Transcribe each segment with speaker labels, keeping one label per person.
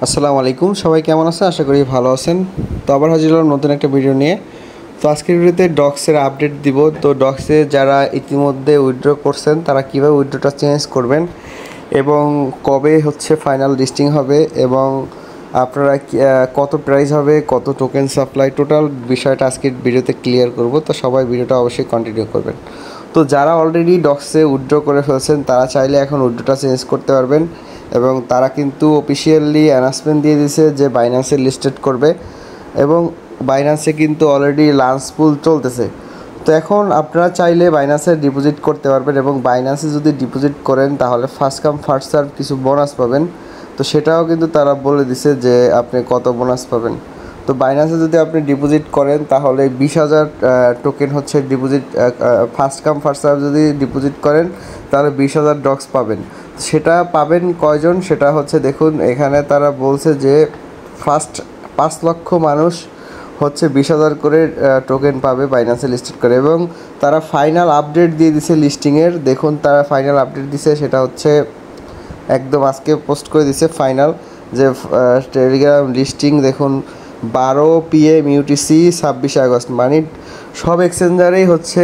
Speaker 1: আসসালামু আলাইকুম, সবাই কেমন আছেন? আশা করি ভালো আছেন। তো আবার হাজির হলাম নতুন একটা ভিডিও নিয়ে। তো আজকের ভিডিওতে ডক্সের আপডেট দিব। তো ডক্সে যারা ইতিমধ্যে উইথড্র করছেন তারা কীভাবে উইথড্রটা চেঞ্জ করবেন এবং কবে হচ্ছে ফাইনাল লিস্টিং হবে এবং আপনারা কত প্রাইস হবে, কত টোকেন সাপ্লাই, টোটাল বিষয়টা আজকের ভিডিওতে ক্লিয়ার করব। তো সবাই ভিডিওটা অবশ্যই কন্টিনিউ করবেন। তো যারা অলরেডি ডক্সে উইথড্র করে ফেলছেন তারা চাইলে এখন উইথড্রটা চেঞ্জ করতে পারবেন এবং তারা কিন্তু অফিসিয়ালি অ্যানাউন্সমেন্ট দিয়ে দিয়েছে যে বাইন্যান্সে লিস্টেড করবে এবং বাইন্যান্সে কিন্তু অলরেডি লাঞ্চ পুল চলতেছে। তো এখন আপনারা চাইলে বাইন্যান্সে ডিপোজিট করতে পারবেন এবং বাইন্যান্সে যদি ডিপোজিট করেন তাহলে ফার্স্ট কাম ফার্স্ট সার্ভ কিছু বোনাস পাবেন। তো সেটাও কিন্তু তারা বলে দিছে যে আপনি কত বোনাস পাবেন। তো বাইন্যান্সে যদি আপনি ডিপোজিট করেন তাহলে 20,000 টোকেন হচ্ছে deposit, first come first serve যদি ডিপোজিট করেন তাহলে 20,000 ডক্স পাবেন। সেটা পাবেন কয়জন, সেটা হচ্ছে দেখুন এখানে তারা বলছে যে ফার্স্ট 5 লক্ষ মানুষ হচ্ছে 20,000 করে টোকেন পাবে বাইন্যান্সে লিস্টেড করে এবং তারা ফাইনাল আপডেট দিয়ে দিছে লিস্টিংয়ের। দেখুন তারা ফাইনাল আপডেট দিছে, সেটা হচ্ছে একদম আজকে পোস্ট করে দিছে ফাইনাল যে টেলিগ্রাম লিস্টিং। দেখুন 12 PM UTC 26 আগস্ট, মানে সব এক্সচেঞ্জারেই হচ্ছে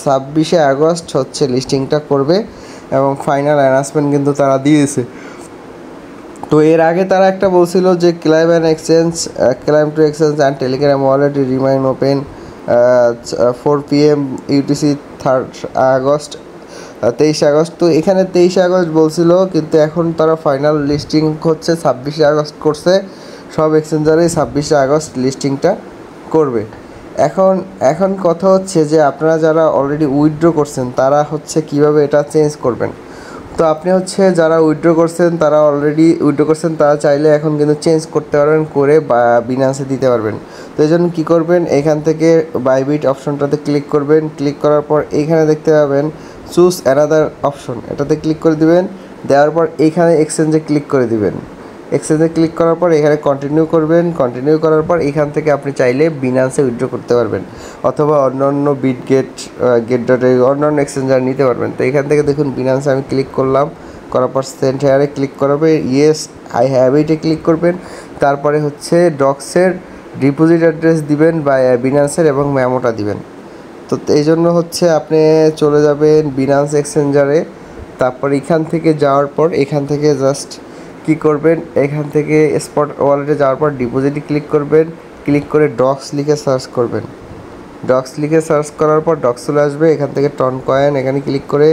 Speaker 1: 26 আগস্ট হচ্ছে লিস্টিংটা করবে এবং ফাইনাল অ্যানাউন্সমেন্ট কিন্তু তারা দিয়েছে। তো এর আগে তারা একটা বলছিল যে claim two exchange and Telegram wallet remain open 4 PM UTC 23 August. তো এখানে 23 আগস্ট বলছিল, কিন্তু এখন তারা ফাইনাল লিস্টিং হচ্ছে 26 আগস্ট করছে। সব এক্সচেঞ্জারেই 26 আগস্ট লিস্টিংটা করবে। এখন কথা হচ্ছে যে আপনারা যারা অলরেডি উইথড্র করছেন তারা হচ্ছে কিভাবে এটা চেঞ্জ করবেন। তো আপনি হচ্ছে যারা উইথড্র করছেন তারা অলরেডি উইথড্র করছেন তারা চাইলে এখন কিন্তু চেঞ্জ করতে পারবেন করে বা বিনান্সে দিতে পারবেন। তো এই জন্য কী করবেন, এখান থেকে বাইবিট অপশনটাতে ক্লিক করবেন। ক্লিক করার পর এইখানে দেখতে পাবেন চুজ অ্যানাদার অপশন, এটাতে ক্লিক করে দিবেন। দেওয়ার পর এইখানে এক্সচেঞ্জে ক্লিক করে দিবেন। এক্সচেঞ্জে ক্লিক করার পর এখানে কন্টিনিউ করবেন। কন্টিনিউ করার পর এখান থেকে আপনি চাইলে বিনান্সে উইথড্র করতে পারবেন অথবা অন্যান্য গেট.ই অন্যান্য এক্সচেঞ্জার নিতে পারবেন। তো এখান থেকে দেখুন বিনান্সে আমি ক্লিক করলাম, করার পর সেন্ড হেয়ারে ক্লিক করাবে, ইয়েস আই হ্যাভ ইটে ক্লিক করবেন। তারপরে হচ্ছে ডক্সের ডিপোজিট অ্যাড্রেস দিবেন বা বিনান্সের এবং মেমোটা দিবেন। তো এই জন্য হচ্ছে আপনি চলে যাবেন বিনান্স এক্সচেঞ্জারে। তারপর এখান থেকে যাওয়ার পর এখান থেকে জাস্ট কী করবেন, এখান থেকে স্পট ওয়ালেটে যাওয়ার পর ডিপোজিটে ক্লিক করবেন। ক্লিক করে ডক্স লিখে সার্চ করবেন। ডক্স লিখে সার্চ করার পর ডক্স চলে আসবে। এখান থেকে টন কয়েন এখানে ক্লিক করে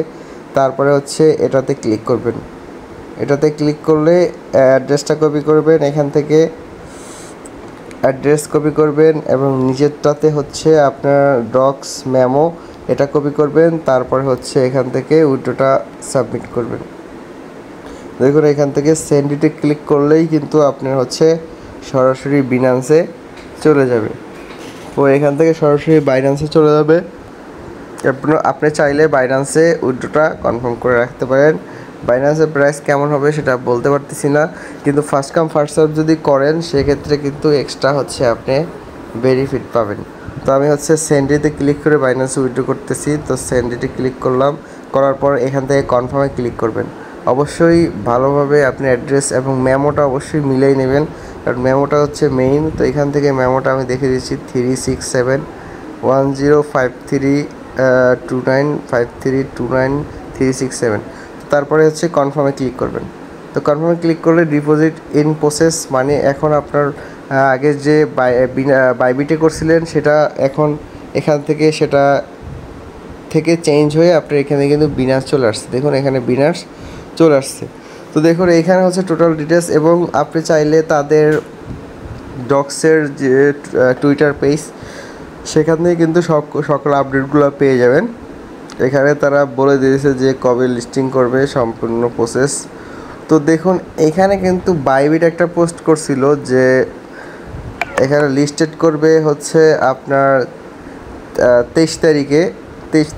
Speaker 1: তারপরে হচ্ছে এটাতে ক্লিক করবেন। এটাতে ক্লিক করলে অ্যাড্রেসটা কপি করবেন, এখান থেকে অ্যাড্রেস কপি করবেন এবং নিজেরটাতে হচ্ছে আপনার ডক্স মেমো এটা কপি করবেন। তারপরে হচ্ছে এখান থেকে উইথড্রটা সাবমিট করবেন। দেখুন এখান থেকে সেন্ড ইটে ক্লিক করলেই কিন্তু আপনার হচ্ছে সরাসরি বিনান্সে চলে যাবে। তো এখান থেকে সরাসরি বাইন্যান্সে চলে যাবে। আপনি চাইলে বাইন্যান্সে উইথড্রটা কনফার্ম করে রাখতে পারেন। বাইন্যান্সের প্রাইস কেমন হবে সেটা বলতে পারতেছি না, কিন্তু ফার্স্ট কাম ফার্স্ট সার্ভ যদি করেন সেক্ষেত্রে কিন্তু এক্সট্রা হচ্ছে আপনি বেনিফিট পাবেন। তো আমি হচ্ছে সেন্ডিতে ক্লিক করে বাইন্যান্সে উইথড্র করতেছি। তো সেন্ডিতে ক্লিক করলাম, করার পর এখান থেকে কনফার্মে ক্লিক করবেন। অবশ্যই ভালোভাবে আপনি অ্যাড্রেস এবং মেমোটা অবশ্যই মিলিয়ে নেবেন, কারণ মেমোটা হচ্ছে মেইন। তো এখান থেকে মেমোটা আমি দেখে দিচ্ছি 367105329532937। তারপরে হচ্ছে কনফার্মে ক্লিক করবেন। তো কনফার্মে ক্লিক করলে ডিপোজিট ইন প্রসেস, মানে এখন আপনার আগে যে বাইবিটে করছিলেন সেটা এখন এখান থেকে সেটা থেকে চেঞ্জ হয়ে আপনার এখানে কিন্তু বিনান্স চলে আসছে। দেখুন এখানে বিনান্স চলে আসছে। তো দেখুন এইখানে হচ্ছে টোটাল ডিটেলস এবং আপনি চাইলে তাদের ডক্সের যে টুইটার পেজ সেখান থেকে কিন্তু সকল আপডেটগুলো পেয়ে যাবেন। এখানে তারা বলে দিয়েছে যে কবে লিস্টিং করবে, সম্পূর্ণ প্রসেস। তো দেখুন এখানে কিন্তু বাইবিট একটা পোস্ট করছিল যে এখানে লিস্টেড করবে হচ্ছে আপনার 23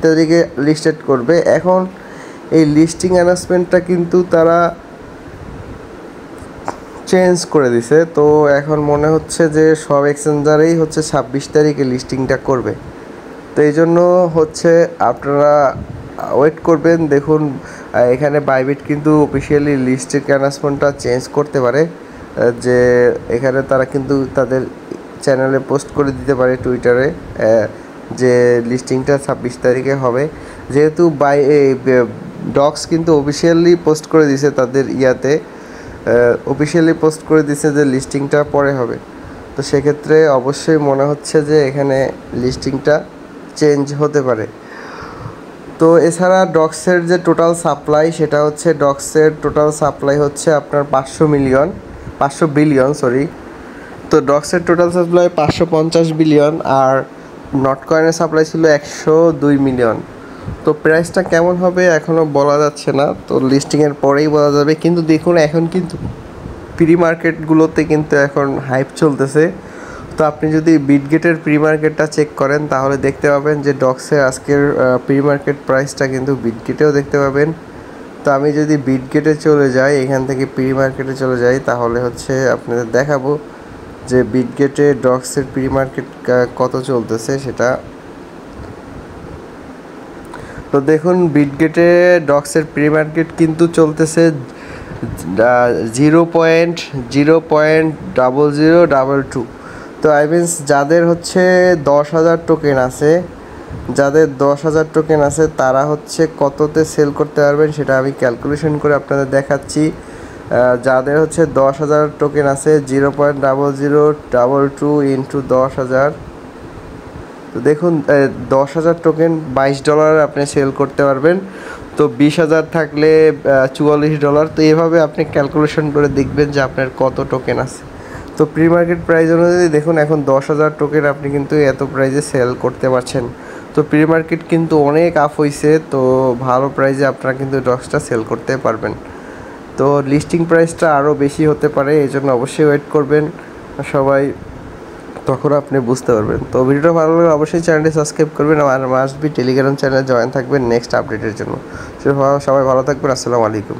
Speaker 1: তারিখে লিস্টেড করবে। এখন এই লিস্টিং অ্যানাউন্সমেন্টটা কিন্তু তারা চেঞ্জ করে দিছে। তো এখন মনে হচ্ছে যে সব এক্সচেঞ্জারেই হচ্ছে 26 তারিখে লিস্টিংটা করবে। তো এই জন্য হচ্ছে আপনারা ওয়েট করবেন। দেখুন এখানে বাইবিট কিন্তু অফিসিয়ালি লিস্টের অ্যানাউন্সমেন্টটা চেঞ্জ করতে পারে, যে এখানে তারা কিন্তু তাদের চ্যানেলে পোস্ট করে দিতে পারে টুইটারে যে লিস্টিংটা 26 তারিখে হবে। যেহেতু ডক্স কিন্তু অফিসিয়ালি পোস্ট করে দিছে তাদের অফিসিয়ালি পোস্ট করে দিছে যে লিস্টিংটা পরে হবে। তো সেক্ষেত্রে অবশ্যই মনে হচ্ছে যে এখানে লিস্টিংটা চেঞ্জ হতে পারে। তো এছাড়া ডক্সের যে টোটাল সাপ্লাই সেটা হচ্ছে ডক্সের টোটাল সাপ্লাই হচ্ছে আপনার 500 বিলিয়ন সরি। তো ডক্সের টোটাল সাপ্লাই 550 বিলিয়ন, আর নটকয়েনের সাপ্লাই ছিল 102 মিলিয়ন। তো প্রাইসটা কেমন হবে এখনও বলা যাচ্ছে না, তো লিস্টিংয়ের পরেই বলা যাবে। কিন্তু দেখুন এখন কিন্তু প্রি মার্কেটগুলোতে কিন্তু এখন হাইপ চলতেছে। তো আপনি যদি বিটগেটের প্রি মার্কেটটা চেক করেন তাহলে দেখতে পাবেন যে ডক্সের আজকের প্রি মার্কেট প্রাইসটা কিন্তু বিটগেটেও দেখতে পাবেন। তো আমি যদি বিটগেটে চলে যাই, এখান থেকে প্রি মার্কেটে চলে যাই, তাহলে হচ্ছে আপনাদের দেখাবো যে বিটগেটে ডক্সের প্রি মার্কেট কত চলতেছে সেটা। তো দেখুন বিটগেটে ডক্সের প্রি মার্কেট কিন্তু চলতেছে 0.000022। তো আই মিনস যাদের হচ্ছে 10,000 টোকেন আছে, তারা হচ্ছে কততে সেল করতে পারবেন সেটা আমি ক্যালকুলেশন করে আপনাদের দেখাচ্ছি। যাদের হচ্ছে 10,000 টোকেন আছে, 0.0022 ইন্টু 10,000, তো দেখুন 10,000 টোকেন $22 আপনি সেল করতে পারবেন। তো 20,000 থাকলে $44। তো এভাবে আপনি ক্যালকুলেশন করে দেখবেন যে আপনার কত টোকেন আছে। তো প্রি মার্কেট প্রাইস অনুযায়ী দেখুন এখন 10,000 টোকেন আপনি কিন্তু এত প্রাইসে সেল করতে পারছেন। তো প্রি মার্কেট কিন্তু অনেক আপ হয়েছে, তো ভালো প্রাইসে আপনারা কিন্তু ডক্সটা সেল করতে পারবেন। তো লিস্টিং প্রাইসটা আরও বেশি হতে পারে, এই জন্য অবশ্যই ওয়েট করবেন সবাই, তখন আপনি বুঝতে পারবেন। তো ভিডিওটা ভালো লাগলে অবশ্যই চ্যানেলটি সাবস্ক্রাইব করবেন, আর মাস্ট বি টেলিগ্রাম চ্যানেলে জয়েন থাকবেন নেক্সট আপডেটের জন্য। সবাই ভালো থাকবেন, আসসালামু আলাইকুম।